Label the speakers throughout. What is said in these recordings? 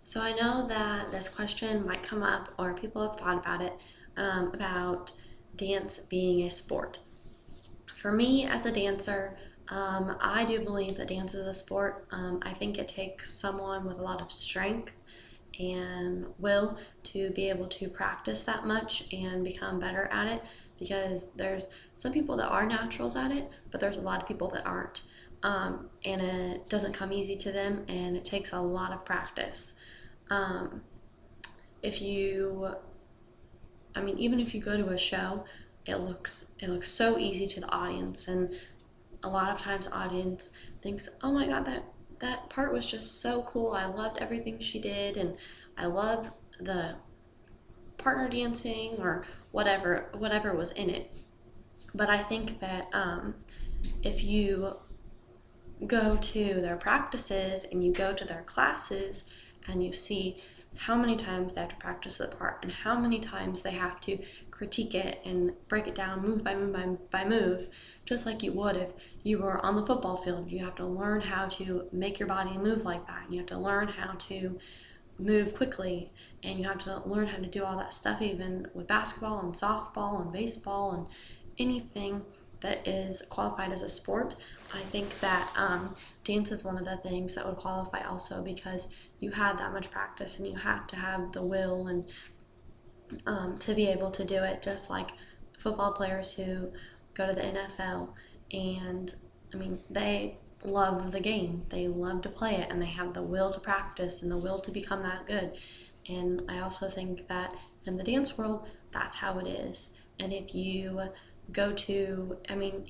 Speaker 1: So I know that this question might come up, or people have thought about it, about dance being a sport. For me, as a dancer, I do believe that dance is a sport. I think it takes someone with a lot of strength and will to be able to practice that much and become better at it, because there's some people that are naturals at it, but there's a lot of people that aren't. And it doesn't come easy to them, and it takes a lot of practice. Um, if you, even if you go to a show, it looks so easy to the audience, and a lot of times audience thinks, "Oh my God, that part was just so cool. I loved everything she did, and I love the partner dancing or whatever was in it." But I think that if you go to their practices and you go to their classes and you see how many times they have to practice the part and how many times they have to critique it and break it down move by move by move, just like you would if you were on the football field. You have to learn how to make your body move like that, and you have to learn how to move quickly, and you have to learn how to do all that stuff, even with basketball and softball and baseball and anything that is qualified as a sport. I think that dance is one of the things that would qualify also, because you have that much practice and you have to have the will and to be able to do it, just like football players who go to the NFL. And they love the game, they love to play it, and they have the will to practice and the will to become that good. And I also think that in the dance world, that's how it is. And if you go to,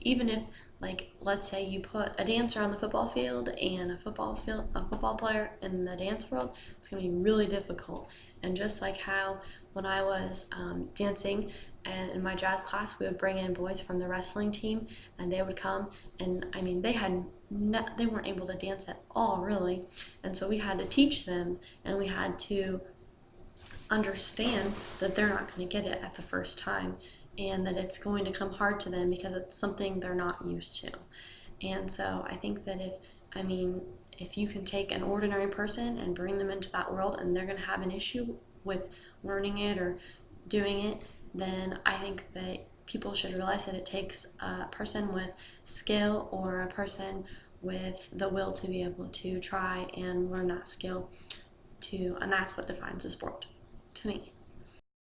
Speaker 1: even if, like, let's say you put a dancer on the football field and a football player in the dance world, it's going to be really difficult. And just like how when I was dancing and in my jazz class, we would bring in boys from the wrestling team, and they would come, and they weren't able to dance at all, really. And so we had to teach them, and we had to understand that they're not going to get it at the first time, and that it's going to come hard to them because it's something they're not used to. And so I think that if you can take an ordinary person and bring them into that world, and they're going to have an issue with learning it or doing it, then I think that people should realize that it takes a person with skill or a person with the will to be able to try and learn that skill and that's what defines a sport to me.